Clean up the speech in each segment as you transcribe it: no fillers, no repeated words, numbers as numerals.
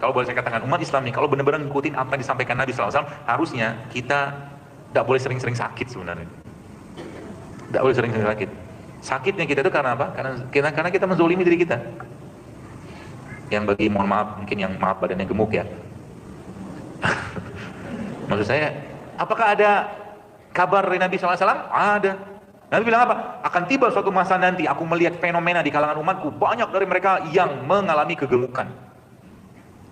kalau boleh saya katakan umat Islam nih, kalau benar-benar ngikutin apa yang disampaikan Nabi SAW, harusnya kita tidak boleh sering-sering sakit sebenarnya. Tidak boleh sering-sering sakit. Sakitnya kita itu karena apa? Karena kita menzolimi diri kita. Yang bagi, mohon maaf, mungkin yang maaf badannya gemuk ya. Maksud saya, apakah ada kabar dari Nabi SAW? Ada. Nabi bilang apa? Akan tiba suatu masa nanti, aku melihat fenomena di kalangan umatku, banyak dari mereka yang mengalami kegemukan.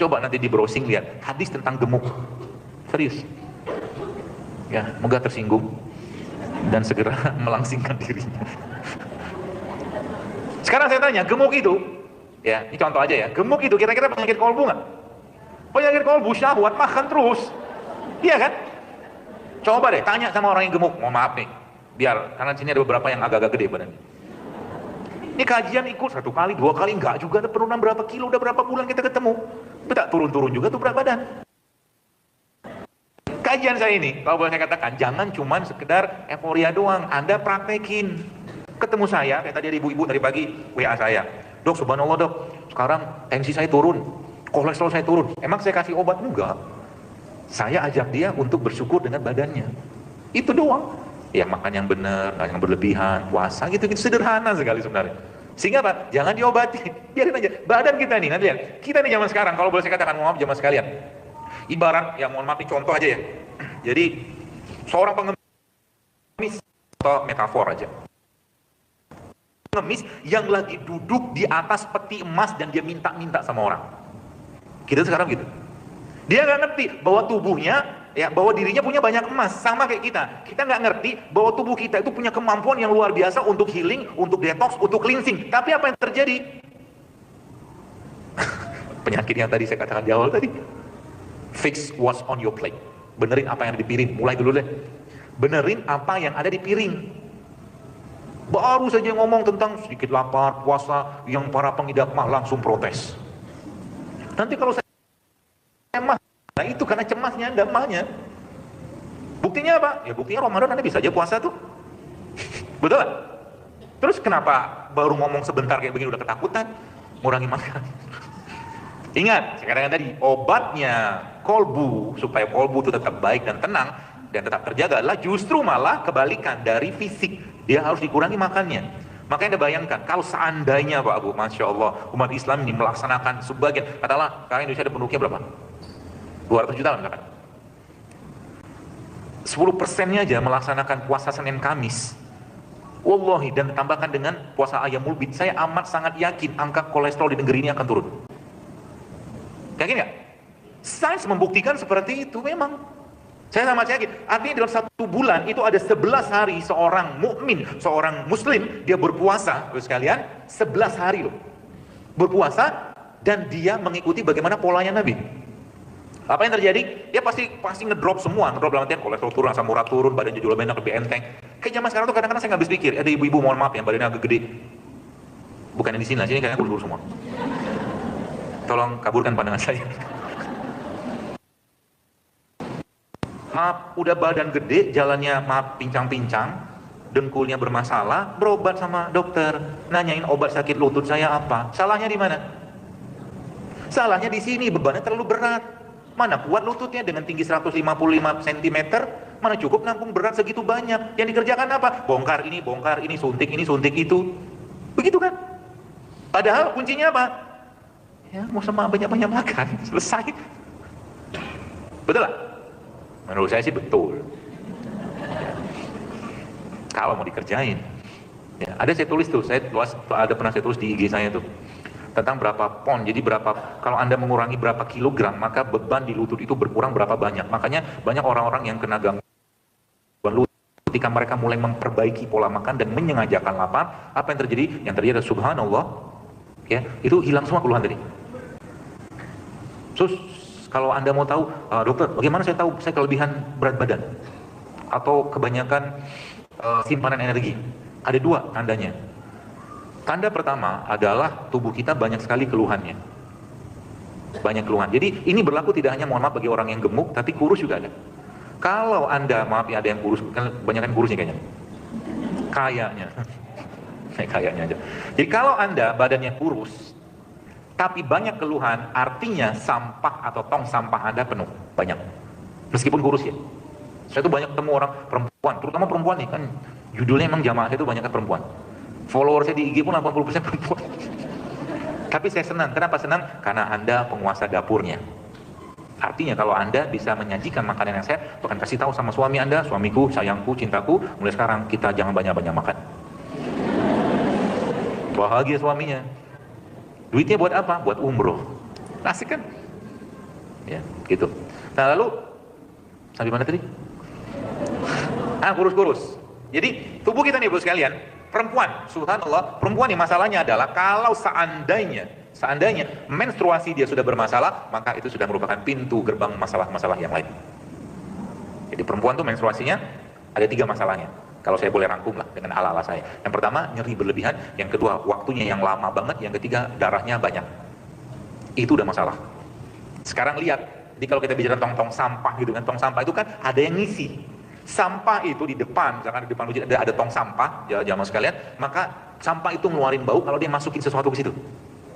Coba nanti di browsing lihat, hadis tentang gemuk. Serius. Ya, moga tersinggung dan segera melangsingkan dirinya. Sekarang saya tanya, gemuk itu, ya, ini contoh aja ya, gemuk itu kira-kira penyakit kolbu nggak? Penyakit kolbu, syahwat, makan terus. Iya kan? Coba deh, tanya sama orang yang gemuk. Mohon maaf nih, biar, karena sini ada beberapa yang agak-agak gede badannya. Ini kajian ikut 1 kali, 2 kali, enggak juga, ada penurunan berapa kilo, udah berapa bulan kita ketemu. Tapi tak turun-turun juga tuh berat badan. Kajian saya ini, kalau boleh saya katakan, jangan cuman sekedar euforia doang, Anda praktekin. Ketemu saya, kayak tadi ada ibu-ibu dari pagi, WA saya. Dok, subhanallah dok, sekarang tensi saya turun, kolesterol saya turun. Emang saya kasih obat? Enggak. Saya ajak dia untuk bersyukur dengan badannya. Itu doang. Ya makan yang benar, yang berlebihan, puasa gitu-gitu, sederhana sekali sebenarnya. Sehingga apa? Jangan diobati, biarin aja. Badan kita nih, nanti lihat. Kita nih zaman sekarang, kalau boleh saya katakan, mohon maaf zaman sekalian. Ibarat, ya mohon maaf nih contoh aja ya. Jadi, seorang pengemis, atau metafor aja. Pengemis yang lagi duduk di atas peti emas dan dia minta-minta sama orang. Kita sekarang gitu. Dia nggak ngerti bahwa tubuhnya, ya bahwa dirinya punya banyak emas, sama kayak kita. Kita nggak ngerti bahwa tubuh kita itu punya kemampuan yang luar biasa untuk healing, untuk detox, untuk cleansing. Tapi apa yang terjadi? Penyakit yang tadi saya katakan di awal tadi. Fix what's on your plate. Benerin apa yang ada di piring. Mulai dulu deh. Benerin apa yang ada di piring. Baru saja ngomong tentang sedikit lapar, puasa, yang para pengidap mah langsung protes. Nanti kalau saya mah, nah itu karena cemasnya Anda mahnya. Buktinya apa? Ya buktinya Ramadan Anda bisa aja puasa tuh. Betul gak? Terus kenapa baru ngomong sebentar kayak begini udah ketakutan? Ngurangi makan. Ingat, saya katakan tadi, obatnya kolbu, supaya kolbu itu tetap baik dan tenang dan tetap terjaga adalah justru malah kebalikan dari fisik. Dia harus dikurangi makannya. Makanya Anda bayangkan, kalau seandainya Pak Abu, Masya Allah, umat Islam ini melaksanakan sebagian, katakanlah sekarang Indonesia ada penduduknya berapa? 200 juta kan? 10%-nya aja melaksanakan puasa Senin Kamis. Wallahi, dan tambahkan dengan puasa Ayyamul Bid, saya amat sangat yakin angka kolesterol di negeri ini akan turun. Yakin nggak? Sains membuktikan seperti itu memang. Saya sangat yakin. Artinya dalam 1 bulan itu ada 11 hari seorang mukmin, seorang muslim, dia berpuasa, sekalian, 11 hari loh. Berpuasa dan dia mengikuti bagaimana polanya Nabi. Apa yang terjadi? Dia pasti ngedrop semua, ngedrop dalam artian kolesterol turun, asam urat turun, badannya juga banyak, lebih enteng. Kayak zaman sekarang tuh kadang-kadang saya nggak habis pikir, ada ibu-ibu mohon maaf yang badannya agak gede. Bukan yang di sini lah, sini kayaknya kurus semua. Tolong kaburkan pandangan saya. Maaf, udah badan gede, jalannya maaf pincang-pincang, dengkulnya bermasalah, berobat sama dokter, nanyain obat sakit lutut saya apa. Salahnya di mana? Salahnya di sini, bebannya terlalu berat. Mana kuat lututnya dengan tinggi 155 cm, mana cukup nampung berat segitu banyak. Yang dikerjakan apa? Bongkar ini, suntik itu. Begitu kan? Padahal kuncinya apa? Ya, mau sama banyak-banyak makan, selesai. Betul lah? Menurut saya sih betul. Ya. Kalau mau dikerjain. Ya, ada saya tulis tuh, pernah saya tulis di IG saya tuh. Tentang berapa pon, jadi berapa, kalau Anda mengurangi berapa kilogram, maka beban di lutut itu berkurang berapa banyak. Makanya banyak orang-orang yang kena gangguan lutut, ketika mereka mulai memperbaiki pola makan dan menyengajakan lapar, apa yang terjadi? Yang terjadi adalah subhanallah, ya, itu hilang semua keluhan tadi. Terus kalau Anda mau tahu, dokter, bagaimana saya tahu saya kelebihan berat badan atau kebanyakan simpanan energi? Ada 2 tandanya. Tanda pertama adalah tubuh kita banyak sekali keluhannya. Banyak keluhan. Jadi ini berlaku tidak hanya mohon maaf bagi orang yang gemuk, tapi kurus juga ada. Kalau Anda, maaf ya ada yang kurus, kan kebanyakan kurusnya kayaknya. Kayaknya aja. Jadi kalau Anda badannya kurus, Tapi banyak keluhan, artinya sampah atau tong sampah Anda penuh, banyak. Meskipun kurus ya. Saya tuh banyak ketemu orang perempuan, terutama perempuan nih kan, judulnya emang jamaah saya tuh banyak kan perempuan. Follower saya di IG pun 80% perempuan. Tapi saya senang, kenapa senang? Karena Anda penguasa dapurnya. Artinya kalau Anda bisa menyajikan makanan yang sehat, bahkan kasih tahu sama suami Anda, suamiku, sayangku, cintaku, mulai sekarang kita jangan banyak-banyak makan. Bahagia suaminya. Duitnya buat apa? Buat umroh. Asik kan? Ya, gitu. Nah lalu, sampai mana tadi? Kurus-kurus. Jadi, tubuh kita nih, Ibu sekalian, perempuan, subhanallah, perempuan nih masalahnya adalah kalau seandainya menstruasi dia sudah bermasalah, maka itu sudah merupakan pintu gerbang masalah-masalah yang lain. Jadi perempuan tuh menstruasinya ada 3 masalahnya. Kalau saya boleh rangkum lah dengan ala-ala saya. Yang pertama, nyeri berlebihan. Yang kedua, waktunya yang lama banget. Yang ketiga, darahnya banyak. Itu udah masalah. Sekarang lihat, jadi kalau kita bicara tong-tong sampah gitu kan, tong sampah itu kan ada yang ngisi. Sampah itu di depan, misalkan di depan ada tong sampah, ya jamaah sekalian, maka sampah itu ngeluarin bau kalau dia masukin sesuatu ke situ.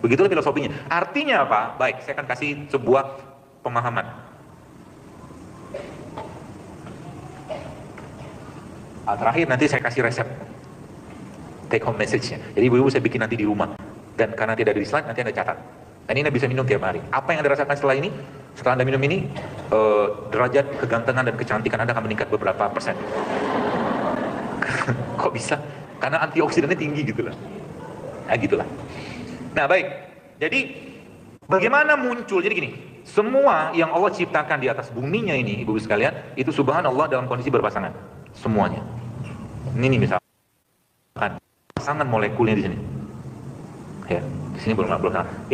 Begitulah filosofinya. Artinya apa? Baik, saya akan kasih sebuah pemahaman. Terakhir nanti saya kasih resep take home message-nya. Jadi ibu-ibu saya bikin nanti di rumah. Dan karena tidak ada di slide, nanti Anda catat. Dan ini Anda bisa minum tiap hari. Apa yang Anda rasakan setelah ini? Setelah Anda minum ini, derajat kegantengan dan kecantikan Anda akan meningkat beberapa persen. Kok bisa? Karena antioksidannya tinggi gitu lah. Nah gitulah. Nah baik, jadi bagaimana muncul? Jadi gini, semua yang Allah ciptakan di atas buminya ini, ibu-ibu sekalian, itu subhanallah dalam kondisi berpasangan. Semuanya. Ini misalkan pasangan molekulnya di sini. Ya, di sini belum.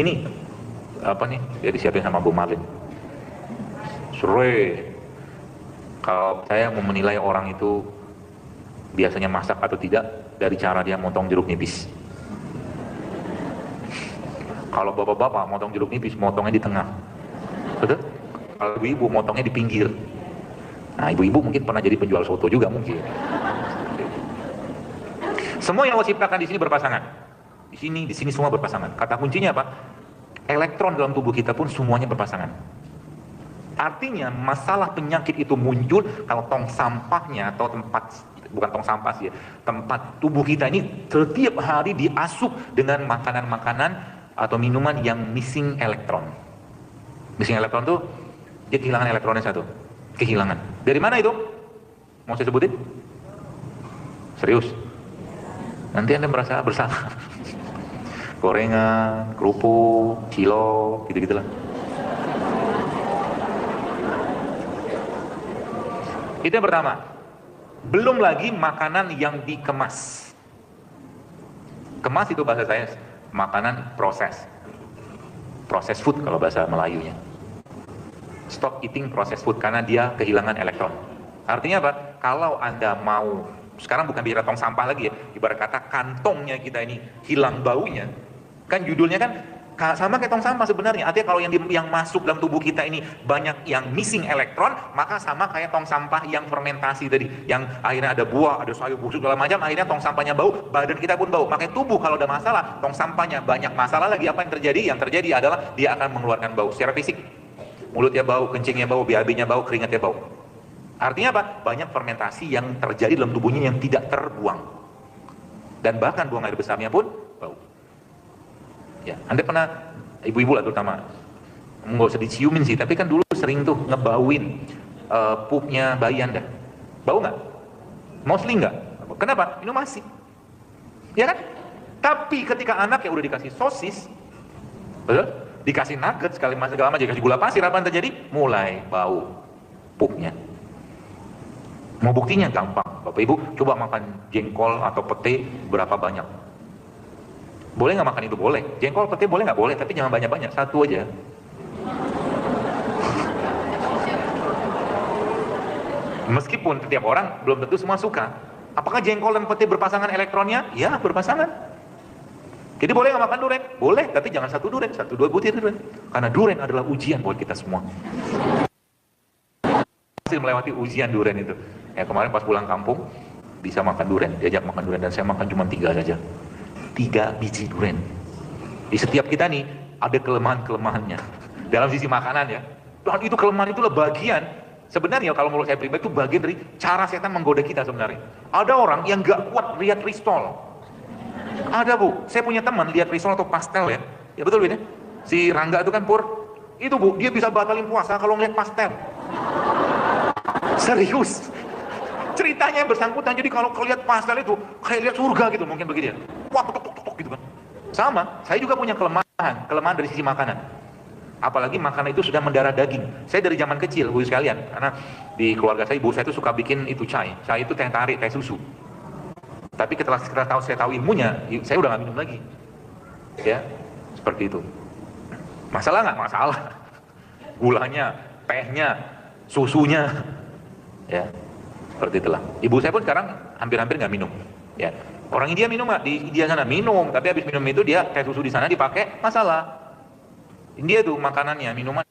Ini apa nih? Dia disiapin sama Bu Marlin. Sore. Kalau saya mau menilai orang itu biasanya masak atau tidak dari cara dia motong jeruk nipis. Kalau bapak-bapak motong jeruk nipis, motongnya di tengah. Betul? Kalau ibu-ibu motongnya di pinggir. Nah, ibu-ibu mungkin pernah jadi penjual soto juga mungkin. Semua yang Allah ciptakan di sini berpasangan. Di sini semua berpasangan. Kata kuncinya apa? Elektron dalam tubuh kita pun semuanya berpasangan. Artinya masalah penyakit itu muncul kalau tong sampahnya atau bukan tong sampah sih ya, tempat tubuh kita ini setiap hari diasup dengan makanan-makanan atau minuman yang missing elektron. Missing elektron tuh dia kehilangan elektronnya satu. Kehilangan. Dari mana itu? Mau saya sebutin? Serius? Nanti Anda merasa bersalah. Gorengan, kerupuk, cilok, gitu-gitulah. Itu yang pertama. Belum lagi makanan yang dikemas. Kemas itu bahasa saya makanan proses. Proses food kalau bahasa Melayunya. Stop eating processed food karena dia kehilangan elektron. Artinya apa? Kalau Anda mau, sekarang bukan bicara tong sampah lagi ya, ibarat kata kantongnya kita ini hilang baunya, kan judulnya kan sama kayak tong sampah sebenarnya. Artinya kalau yang masuk dalam tubuh kita ini banyak yang missing elektron, maka sama kayak tong sampah yang fermentasi tadi, yang akhirnya ada buah, ada sayur busuk segala macam, akhirnya tong sampahnya bau, badan kita pun bau. Makanya tubuh kalau ada masalah, tong sampahnya banyak masalah lagi, apa yang terjadi? Yang terjadi adalah dia akan mengeluarkan bau secara fisik. Mulutnya bau, kencingnya bau, BAB-nya bau, keringatnya bau. Artinya apa? Banyak fermentasi yang terjadi dalam tubuhnya yang tidak terbuang. Dan bahkan buang air besarnya pun bau. Ya, Anda pernah, ibu-ibu lah terutama, nggak usah diciumin sih, tapi kan dulu sering tuh ngebauin pupnya bayi Anda. Bau nggak? Mostly nggak. Kenapa? Ini masih. Ya kan? Tapi ketika anak yang udah dikasih sosis, betul? Dikasih nugget segala macam, dikasih gula pasir, apa yang terjadi? Mulai bau pupnya. Mau buktinya gampang, Bapak Ibu coba makan jengkol atau pete berapa banyak. Boleh nggak makan itu? Boleh. Jengkol, pete boleh nggak? Boleh, tapi jangan banyak-banyak, satu aja. Meskipun setiap orang belum tentu semua suka. Apakah jengkol dan pete berpasangan elektronnya? Ya, berpasangan. Jadi boleh nggak makan durian? Boleh, tapi jangan satu durian, 1-2 butir durian. Karena durian adalah ujian buat kita semua. Hasil melewati ujian durian itu. Ya kemarin pas pulang kampung, bisa makan durian, diajak makan durian, dan saya makan cuma 3 saja. 3 biji durian. Di setiap kita nih, ada kelemahan-kelemahannya dalam sisi makanan ya. Dan itu kelemahan itulah bagian, sebenarnya kalau menurut saya pribadi itu bagian dari cara setan menggoda kita sebenarnya. Ada orang yang gak kuat lihat risol. Ada Bu, saya punya teman lihat risol atau pastel ya. Ya betul ini. Si Rangga itu kan Pur, itu Bu, dia bisa batalin puasa kalau ngeliat pastel. Serius. Ceritanya yang bersangkutan, jadi kalau lihat pastel itu kayak lihat surga gitu mungkin begitu ya. Wah, tok gitu kan. Sama, saya juga punya kelemahan dari sisi makanan. Apalagi makanan itu sudah mendarah daging. Saya dari zaman kecil, Bu sekalian, karena di keluarga saya, ibu saya itu suka bikin itu cai itu teh tarik, teh susu. Tapi setelah saya tahu ilmunya, saya udah nggak minum lagi. Ya, seperti itu. Masalah nggak? Masalah. Gulanya, tehnya, susunya, ya, seperti itulah. Ibu saya pun sekarang hampir-hampir nggak minum. Ya, orang India minum nggak? Di India sana minum, tapi habis minum itu dia teh susu di sana dipakai, masalah. India tuh makanannya, minuman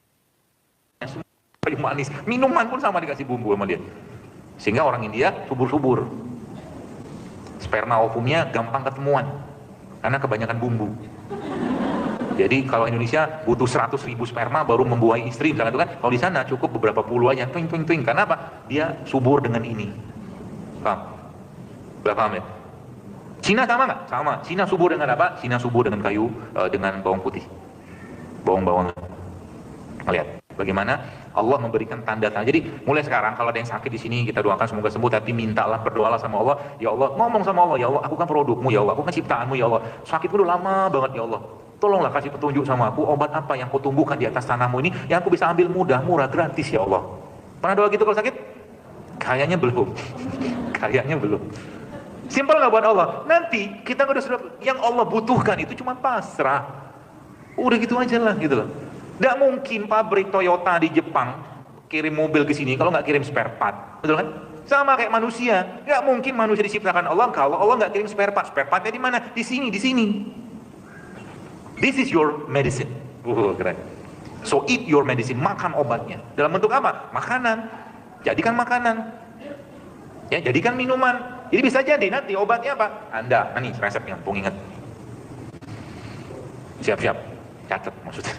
semua manis, minuman pun sama dikasih bumbu sama dia, sehingga orang India subur-subur, sperma ovumnya gampang ketemuan karena kebanyakan bumbu. Jadi kalau Indonesia butuh 100.000 sperma baru membuahi istri misalnya itu kan, kalau di sana cukup beberapa puluh aja, twing. Karena apa? Dia subur dengan ini. Paham? Paham ya? Cina sama nggak? Sama. Cina subur dengan apa? Cina subur dengan kayu, dengan bawang putih, bawang-bawangan. Lihat bagaimana Allah memberikan tanda-tanda. Jadi mulai sekarang kalau ada yang sakit di sini kita doakan semoga sembuh, tapi mintalah, berdoalah sama Allah. Ya Allah, ngomong sama Allah, ya Allah, aku kan produkmu, ya Allah, aku kan ciptaanmu, ya Allah. Sakitku udah lama banget, ya Allah. Tolonglah kasih petunjuk sama aku, obat apa yang kau tumbuhkan di atas tanahmu ini yang aku bisa ambil mudah, murah, gratis, ya Allah. Pernah doa gitu kalau sakit? Kayaknya belum. Kayaknya belum. Simpel nggak buat Allah? Nanti kita sudah yang Allah butuhkan itu cuma pasrah. Udah gitu aja lah gitu loh. Nggak mungkin pabrik Toyota di Jepang kirim mobil ke sini kalau nggak kirim spare part, betul kan? Sama kayak manusia, nggak mungkin manusia diciptakan Allah kalau Allah nggak kirim spare part. Spare partnya di mana? Di sini, di sini. This is your medicine. Keren. So eat your medicine, makan obatnya. Dalam bentuk apa? Makanan. Jadikan makanan. Ya, jadikan minuman. Jadi bisa jadi nanti obatnya apa? Anda, nih resepnya, pung ingat. Siap-siap, catat maksudnya.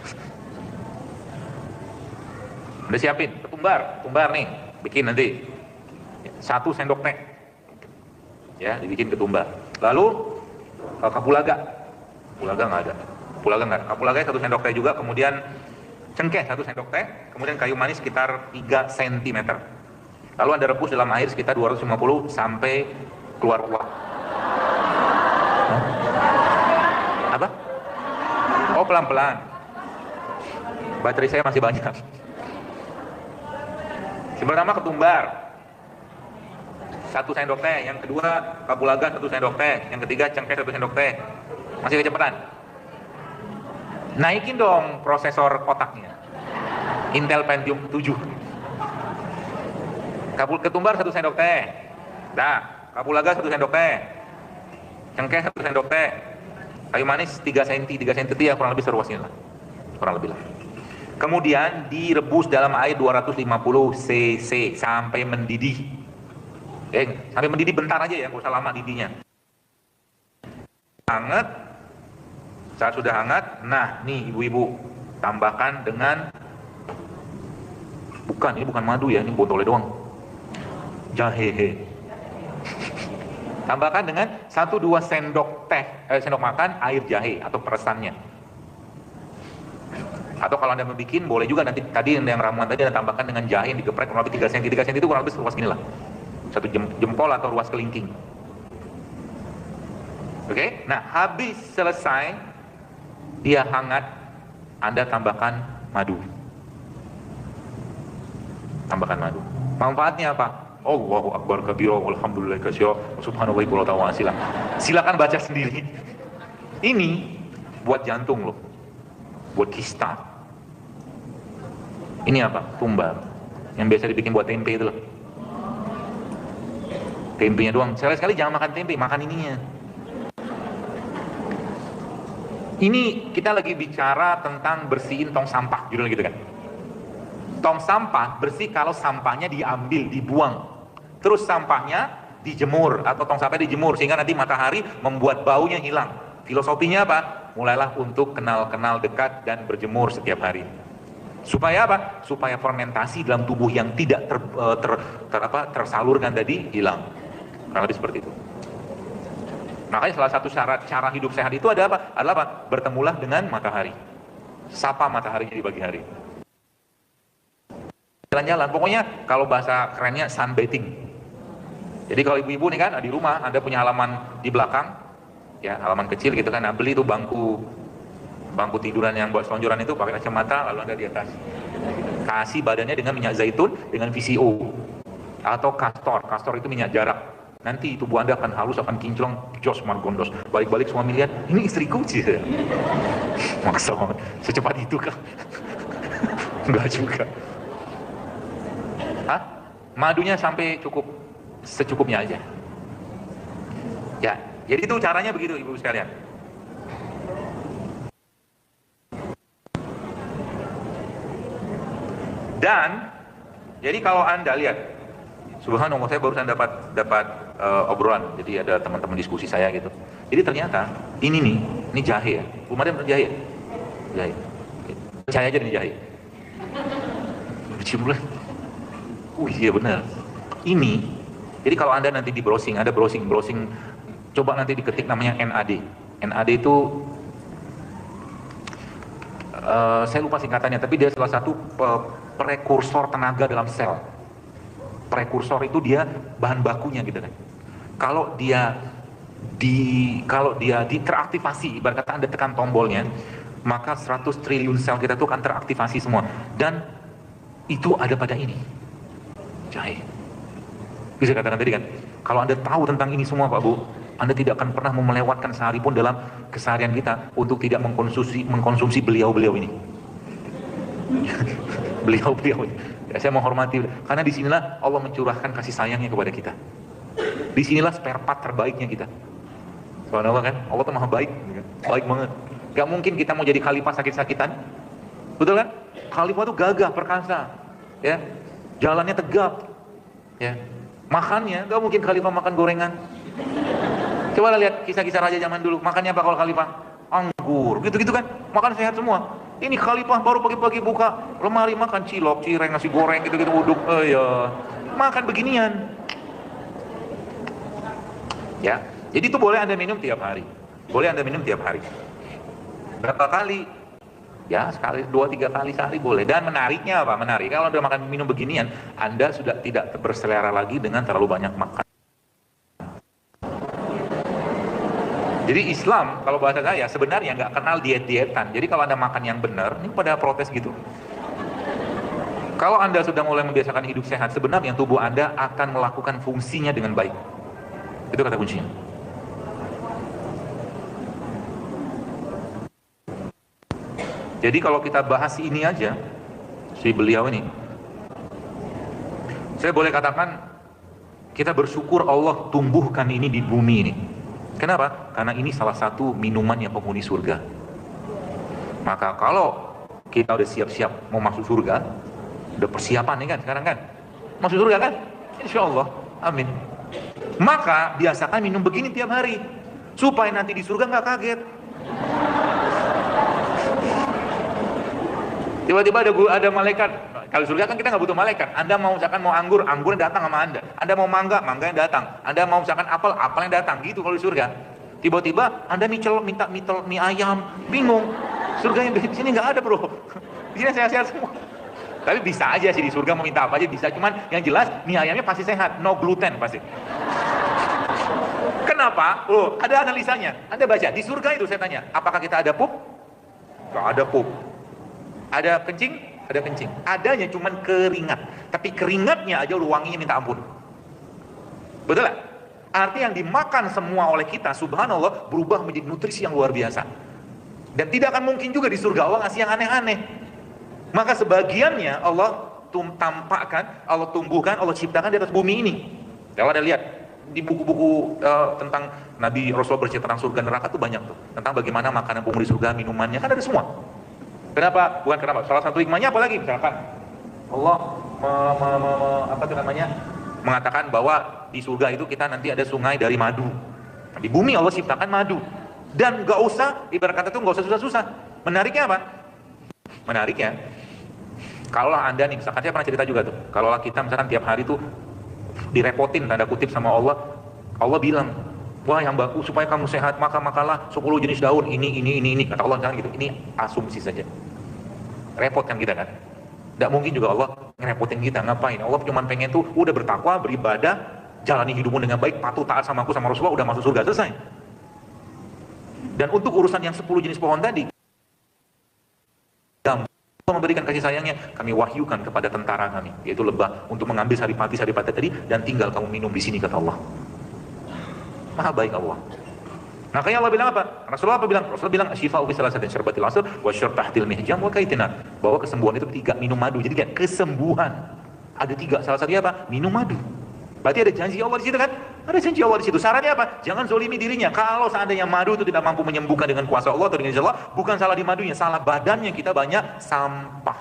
Udah siapin, ketumbar nih, bikin nanti 1 sendok teh, ya dibikin ketumbar. Lalu kapulaga nggak ada, kapulaga 1 sendok teh juga, kemudian cengkeh 1 sendok teh, kemudian kayu manis sekitar 3 cm. Lalu Anda rebus dalam air sekitar 250 sampai keluar uap. Apa? Oh, pelan-pelan. Baterai saya masih banyak. Yang pertama ketumbar 1 sendok teh, yang kedua kapulaga 1 sendok teh, yang ketiga cengkeh 1 sendok teh. Masih kecepatan. Naikin dong prosesor otaknya. Intel Pentium 7. Ketumbar 1 sendok teh. Dah, kapulaga 1 sendok teh. Cengkeh 1 sendok teh. Kayu manis 3 cm itu ya kurang lebih seruas ini lah. Kurang lebih lah. Kemudian direbus dalam air 250 cc sampai mendidih. Sampai mendidih bentar aja ya, nggak usah lama didihnya. Hangat. Saat sudah hangat, nah nih ibu-ibu tambahkan dengan ini bukan madu ya, ini botolnya doang. Jahe. Tambahkan dengan 1-2 sendok makan air jahe atau peresannya. Atau kalau Anda mau bikin, boleh juga nanti tadi yang ramuan tadi Anda tambahkan dengan jahe yang digeprek kurang lebih 3 cm. 3 cm itu kurang lebih seluas gini lah. 1 jempol atau ruas kelingking. Oke? Nah, habis selesai, dia hangat, Anda tambahkan madu. Tambahkan madu. Manfaatnya apa? Allahu Akbar kabira walhamdulillah katsira subhanallahi wa ta'ala. Silakan baca sendiri. Ini buat jantung loh. Buat kista. Ini apa? Tumbar. Yang biasa dibikin buat tempe itu loh. Tempenya doang. Sekali-sekali jangan makan tempe, makan ininya. Ini kita lagi bicara tentang bersihin tong sampah, judulnya gitu kan. Tong sampah bersih kalau sampahnya diambil, dibuang. Terus sampahnya dijemur atau tong sampah dijemur sehingga nanti matahari membuat baunya hilang. Filosofinya apa? mulailah untuk kenal-kenal dekat dan berjemur setiap hari. Supaya apa? Supaya fermentasi dalam tubuh yang tidak tersalurkan tadi hilang. Kurang lebih seperti itu. Makanya salah satu syarat cara hidup sehat itu ada apa? Adalah apa? Bertemulah dengan matahari. Sapa mataharinya di pagi hari. Jalan-jalan, pokoknya kalau bahasa kerennya sunbathing. Jadi kalau ibu-ibu nih kan di rumah, Anda punya halaman di belakang, ya halaman kecil gitu kan, nah, beli tuh bangku tiduran yang buat selonjoran itu pakai kacamata, lalu Anda di atas. Kasih badannya dengan minyak zaitun dengan VCO atau kastor itu minyak jarak. Nanti tubuh Anda akan halus, akan kinclong, jos margondos. Balik-balik suami lihat, ini istriku sih. Maksa banget, secepat itu kan? Enggak juga. Hah? Madunya sampai secukupnya aja. Ya, jadi itu caranya begitu ibu sekalian. Dan jadi kalau Anda lihat, subhanallah, saya barusan dapat obrolan. Jadi ada teman-teman diskusi saya gitu. Jadi ternyata ini jahe ya. Belum ada jahe. Jahe. Percaya aja ini jahe. Cium dulu. Iya benar. Ini, jadi kalau Anda nanti di browsing, ada browsing, coba nanti diketik namanya NAD. NAD itu, saya lupa singkatannya, tapi dia salah satu prekursor tenaga dalam sel. Prekursor itu dia bahan bakunya gitu kan. Kalau dia teraktivasi, ibarat kata Anda tekan tombolnya, maka 100 triliun sel kita itu akan teraktivasi semua. Dan itu ada pada ini. Jahe. Bisa katakan tadi kan, kalau Anda tahu tentang ini semua Pak Bu, Anda tidak akan pernah melewatkan sehari pun dalam keseharian kita untuk tidak mengkonsumsi beliau-beliau ini. Beliau-beliau ini. Ya, saya menghormati, karena disinilah Allah mencurahkan kasih sayangnya kepada kita. Disinilah spare part terbaiknya kita. Subhanallah kan, Allah tuh maha baik, baik banget. Gak mungkin kita mau jadi khalifah sakit-sakitan, betul kan? Khalifah tuh gagah, perkasa, ya. Jalannya tegap, ya. Makannya, gak mungkin khalifah makan gorengan. Coba lihat kisah-kisah raja zaman dulu, makannya apa kalau khalifah? Anggur, gitu-gitu kan, makan sehat semua. Ini khalifah baru pagi-pagi buka lemari makan cilok, cireng, nasi goreng, gitu-gitu uduk, ya. Makan beginian. Ya, jadi itu boleh Anda minum tiap hari. Boleh Anda minum tiap hari. Berapa kali? Ya, sekali, 2-3 kali sehari boleh. Dan menariknya apa? Menarik. Kalau Anda makan minum beginian, Anda sudah tidak berselera lagi dengan terlalu banyak makan. Jadi Islam, kalau bahasa saya, sebenarnya nggak kenal diet-dietan. Jadi kalau Anda makan yang benar, ini pada protes gitu. Kalau Anda sudah mulai membiasakan hidup sehat, sebenarnya tubuh Anda akan melakukan fungsinya dengan baik. Itu kata kuncinya. Jadi kalau kita bahas ini aja, si beliau ini, saya boleh katakan, kita bersyukur Allah tumbuhkan ini di bumi ini. Kenapa? Karena ini salah satu minuman yang penghuni surga. Maka kalau kita udah siap-siap mau masuk surga, udah persiapan nih kan sekarang kan, masuk surga kan? Insya Allah, amin. Maka biasakan minum begini tiap hari, supaya nanti di surga nggak kaget. Tiba-tiba ada malaikat. Kalau surga kan kita nggak butuh malaikat. Anda mau misalkan mau anggur, anggurnya datang sama Anda. Anda mau mangga, mangganya datang. Anda mau misalkan apel, apelnya datang. Gitu kalau di surga. Tiba-tiba Anda minta mie ayam, bingung. Surga yang di sini nggak ada bro. Di sini sehat-sehat semua. Tapi bisa aja sih di surga mau minta apa aja bisa. Cuman yang jelas mie ayamnya pasti sehat, no gluten pasti. Kenapa? Oh, ada analisanya. Anda baca di surga itu saya tanya, apakah kita ada pup? Nggak ada pup. Ada kencing? Ada kencing. Adanya cuman keringat. Tapi keringatnya aja wanginya minta ampun. Betul gak? Arti yang dimakan semua oleh kita, subhanallah, berubah menjadi nutrisi yang luar biasa. Dan tidak akan mungkin juga di surga Allah ngasih yang aneh-aneh. Maka sebagiannya Allah tampakkan, Allah tumbuhkan, Allah ciptakan di atas bumi ini. Kalau Anda lihat di buku-buku tentang Nabi Rasul bercerita tentang surga neraka tuh banyak tuh. Tentang bagaimana makanan penghuni surga, minumannya, kan ada semua. Kenapa? Bukan kenapa. Salah satu hikmahnya apa lagi? Misalkan Allah mengatakan bahwa di surga itu kita nanti ada sungai dari madu. Di bumi Allah ciptakan madu. Dan gak usah, ibarat kata tuh gak usah susah-susah. Menariknya apa? Menariknya, kalau Anda nih, misalkan saya pernah cerita juga tuh, kalau kita misalkan tiap hari tuh direpotin tanda kutip sama Allah, Allah bilang, wah yang bagus supaya kamu sehat, makalah 10 jenis daun, ini, kata Allah jangan gitu. Ini asumsi saja. Repot kan kita kan? Tidak mungkin juga Allah ngerepotin kita, ngapain? Allah cuma pengen tuh udah bertakwa, beribadah, jalani hidupmu dengan baik, patuh taat sama aku sama Rasulullah, udah masuk surga, selesai. Dan untuk urusan yang 10 jenis pohon tadi, Allah memberikan kasih sayangnya, kami wahyukan kepada tentara kami, yaitu lebah, untuk mengambil saripati tadi, dan tinggal kamu minum di sini, kata Allah. Maha baik Allah. Makanya Allah bilang apa? Rasulullah apa bilang? Rasulullah bilang syifa'u fi salasatin syarbatil asr wa syarb tahtil mihjam wa kaitina. Bahwa kesembuhan itu 3, minum madu. Jadi kan kesembuhan ada 3, salah satunya apa? Minum madu. Berarti ada janji Allah di situ kan? Ada janji Allah di situ. Syaratnya apa? Jangan zolimi dirinya. Kalau seandainya madu itu tidak mampu menyembuhkan dengan kuasa Allah atau dengan izin Allah, bukan salah di madunya, salah badannya kita banyak sampah.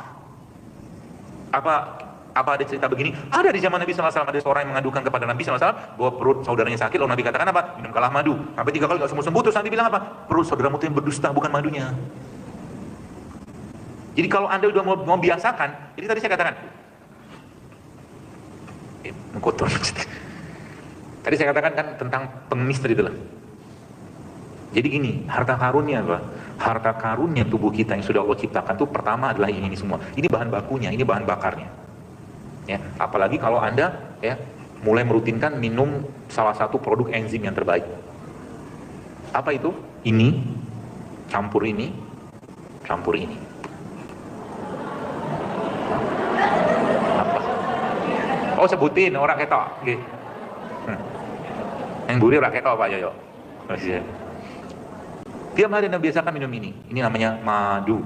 Apa ada cerita begini? Ada di zaman Nabi SAW, ada seorang yang mengadukan kepada Nabi SAW bahwa perut saudaranya sakit, lalu Nabi katakan apa? Minum kalah madu. Sampai 3 kali gak sembuh-sembuh, terus Nabi bilang apa? Perut saudaramu itu yang berdusta, bukan madunya. Jadi kalau Anda udah mau biasakan, jadi tadi saya katakan, kotor. Tadi saya katakan kan tentang pengemis tadi itulah. Jadi gini, harta karunnya apa? Harta karunnya tubuh kita yang sudah Allah ciptakan itu pertama adalah ini semua. Ini bahan bakunya, ini bahan bakarnya. Ya, apalagi kalau Anda ya mulai merutinkan minum salah satu produk enzim yang terbaik. Apa itu? Ini campur ini, campur ini. Apa? Oh sebutin orang ketok. Okay. Yang buri orang ketok Pak Yoyo. Tiap hari Anda biasakan minum ini. Ini namanya madu.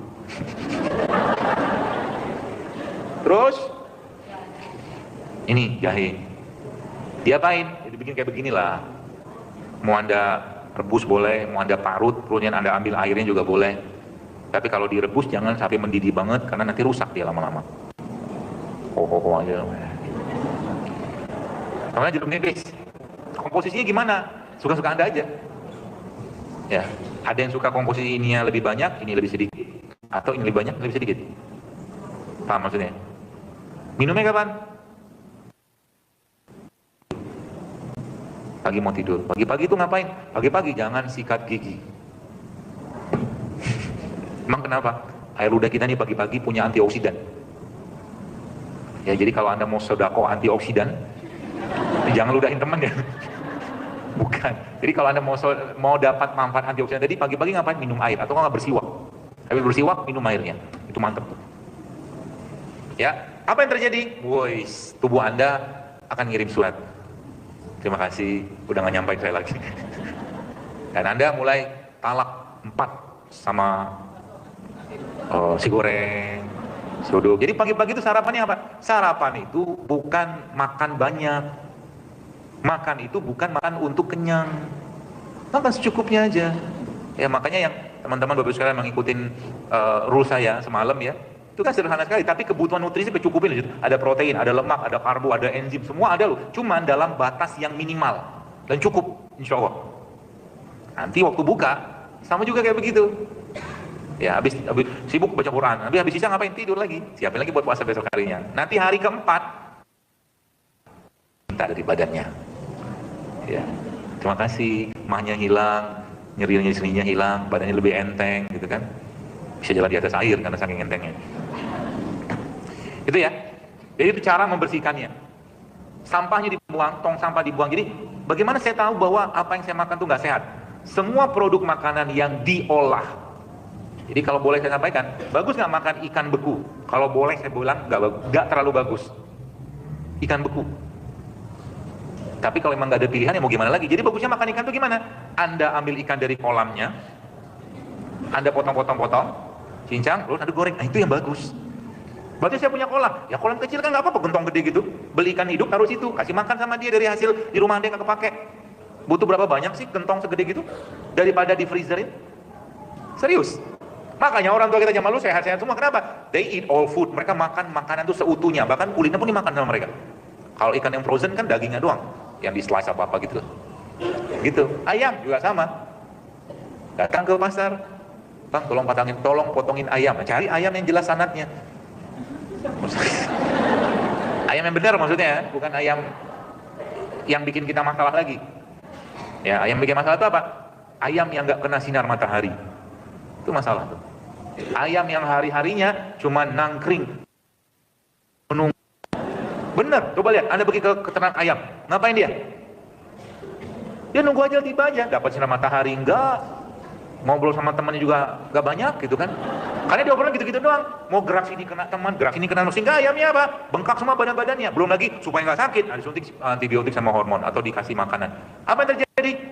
Terus ini jahe. Diapain? Dibikin kayak beginilah. Mau Anda rebus boleh, mau Anda parut, kemudian Anda ambil airnya juga boleh. Tapi kalau direbus jangan sampai mendidih banget karena nanti rusak dia lama-lama. Oh aja. Namanya jeruk nipis. Komposisinya gimana? Suka-suka Anda aja. Ya, ada yang suka komposisi ininya lebih banyak, ini lebih sedikit. Atau ini lebih banyak, lebih sedikit. Paham maksudnya? Minumnya kapan? Pagi mau tidur. Pagi-pagi itu ngapain? Pagi-pagi jangan sikat gigi. Emang kenapa? Air ludah kita nih pagi-pagi punya antioksidan. Ya jadi kalau Anda mau sedekah antioksidan, jangan ludahin teman ya. Bukan. Jadi kalau Anda mau dapat manfaat antioksidan tadi, pagi-pagi ngapain? Minum air atau nggak bersiwak. Habis bersiwak, minum airnya. Itu mantap tuh. Ya, apa yang terjadi? Wois, tubuh Anda akan ngirim surat. Terima kasih, udah nggak nyampein saya lagi. Dan Anda mulai talak 4 sama si goreng, si uduk. Jadi pagi-pagi itu sarapannya apa? Sarapan itu bukan makan banyak. Makan itu bukan makan untuk kenyang. Makan secukupnya aja. Ya makanya yang teman-teman Bapak sekalian mengikuti rule saya semalam ya. Itu kan sederhana sekali, tapi kebutuhan nutrisi kecukupin. Ada protein, ada lemak, ada karbo, ada enzim, semua ada loh. Cuman dalam batas yang minimal dan cukup, insya Allah. Nanti waktu buka, sama juga kayak begitu. Ya habis sibuk baca Quran, habis sisa ngapain? Tidur lagi, siapin lagi buat puasa besok harinya. Nanti hari keempat, minta dari badannya. Ya, terima kasih, mahnya hilang, nyeri-nyerinya hilang, badannya lebih enteng, gitu kan? Bisa jalan di atas air karena saking entengnya. Itu ya. Jadi itu cara membersihkannya. Sampahnya dibuang, tong sampah dibuang. Jadi bagaimana saya tahu bahwa apa yang saya makan itu nggak sehat? Semua produk makanan yang diolah. Jadi kalau boleh saya sampaikan, bagus nggak makan ikan beku? Kalau boleh saya bilang nggak terlalu bagus. Ikan beku. Tapi kalau memang nggak ada pilihan ya mau gimana lagi? Jadi bagusnya makan ikan itu gimana? Anda ambil ikan dari kolamnya, Anda potong-potong-potong, cincang, lalu Anda goreng. Nah itu yang bagus. Berarti saya punya kolam. Ya kolam kecil kan nggak apa-apa, gentong gede gitu. Beli ikan hidup taruh situ, kasih makan sama dia dari hasil di rumah Anda nggak kepake. Butuh berapa banyak sih gentong segede gitu? Daripada di freezerin? Serius. Makanya orang tua kita zaman dulu sehat-sehat semua. Kenapa? They eat all food. Mereka makan makanan itu seutuhnya. Bahkan kulitnya pun dimakan sama mereka. Kalau ikan yang frozen kan dagingnya doang, yang di slice apa-apa gitu. Gitu. Ayam juga sama. Datang ke pasar, bang tolong potongin ayam, cari ayam yang jelas sanatnya. Ayam yang benar maksudnya, bukan ayam yang bikin kita masalah lagi. Ya, ayam bikin masalah itu apa? Ayam yang nggak kena sinar matahari, itu masalah tuh. Ayam yang hari-harinya cuma nangkring, menunggu. Bener, coba lihat, Anda pergi ke ternak ayam, ngapain dia? Dia nunggu aja tiba aja, dapat sinar matahari enggak, ngobrol sama temannya juga nggak banyak gitu kan? Karena dia obrolan gitu-gitu doang, mau gerak sini kena teman, gerak sini kena sehingga ayamnya apa? Bengkak semua badan-badannya, belum lagi supaya nggak sakit, ada disuntik antibiotik sama hormon atau dikasih makanan. Apa yang terjadi?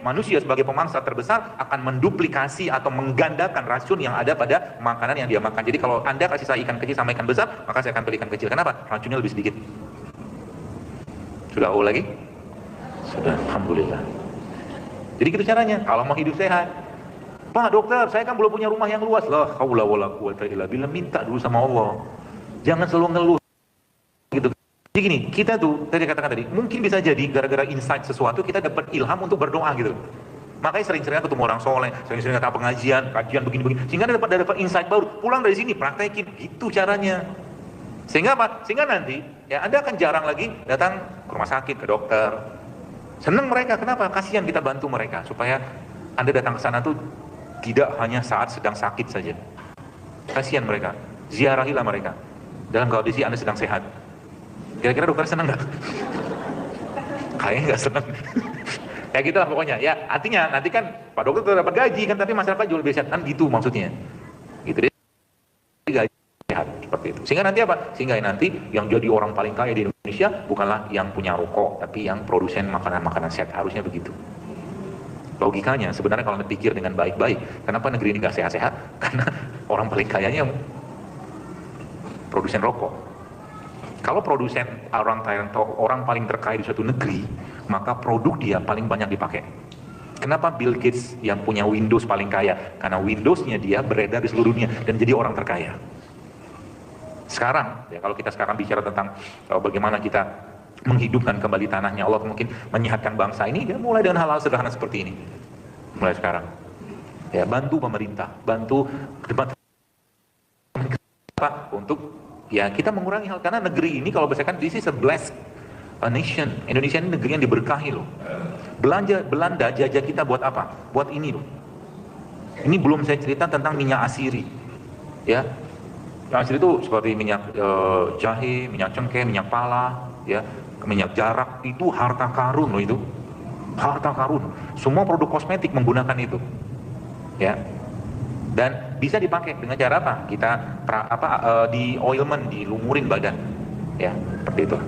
Manusia sebagai pemangsa terbesar akan menduplikasi atau menggandakan racun yang ada pada makanan yang dia makan. Jadi kalau Anda kasih saya ikan kecil sama ikan besar, maka saya akan pilih ikan kecil. Kenapa? Racunnya lebih sedikit. Sudah lagi? Sudah, alhamdulillah. Jadi gitu caranya, kalau mau hidup sehat. Pak dokter, saya kan belum punya rumah yang luas. La haula wala quwata illa billah, minta dulu sama Allah. Jangan selalu ngeluh. Gitu. Jadi gini, kita tuh tadi katakan tadi, mungkin bisa jadi gara-gara insight sesuatu kita dapat ilham untuk berdoa gitu. Makanya sering-sering ketemu orang soleh, sering-sering datang pengajian, kajian begini-begini, sehingga dapat insight baru. Pulang dari sini praktekin, gitu caranya. Sehingga apa? Sehingga nanti ya Anda akan jarang lagi datang ke rumah sakit, ke dokter. Senang mereka, kenapa? Kasihan kita bantu mereka supaya Anda datang ke sana tuh tidak hanya saat sedang sakit saja. Kasihan mereka, ziarahilah mereka dalam kondisi Anda sedang sehat. Kira-kira dokter senang nggak? Kayaknya nggak senang. Ya gitu lah pokoknya. Ya artinya nanti kan Pak dokter dapat gaji kan, tapi masyarakat jual lebih sehat kan gitu maksudnya. Gitu deh. Gaji sehat seperti itu. Sehingga nanti apa? Sehingga nanti yang jadi orang paling kaya di Indonesia bukanlah yang punya rokok, tapi yang produsen makanan-makanan sehat. Harusnya begitu. Logikanya sebenarnya kalau dipikir dengan baik-baik, kenapa negeri ini nggak sehat-sehat? Karena orang paling kayanya produsen rokok. Kalau produsen orang paling terkaya di suatu negeri, maka produk dia paling banyak dipakai. Kenapa Bill Gates yang punya Windows paling kaya? Karena Windowsnya dia beredar di seluruh dunia dan jadi orang terkaya. Sekarang, ya kalau kita sekarang bicara tentang bagaimana kita menghidupkan kembali tanahnya, Allah mungkin menyehatkan bangsa ini, ya mulai dengan hal-hal sederhana seperti ini. Mulai sekarang. Ya, bantu pemerintah, bantu untuk ya kita mengurangi hal, karena negeri ini kalau misalkan this is a blessed nation. Indonesia ini negeri yang diberkahi loh. Belanda jajah kita buat apa? Buat ini loh. Ini belum saya cerita tentang minyak asiri. Ya. Minyak asiri itu seperti minyak jahe, minyak cengkeh, minyak pala, ya. Minyak jarak, itu harta karun loh itu. Harta karun. Semua produk kosmetik menggunakan itu. Ya. Dan bisa dipakai dengan cara apa? Kita di oilment, dilumurin badan. Ya, seperti itu.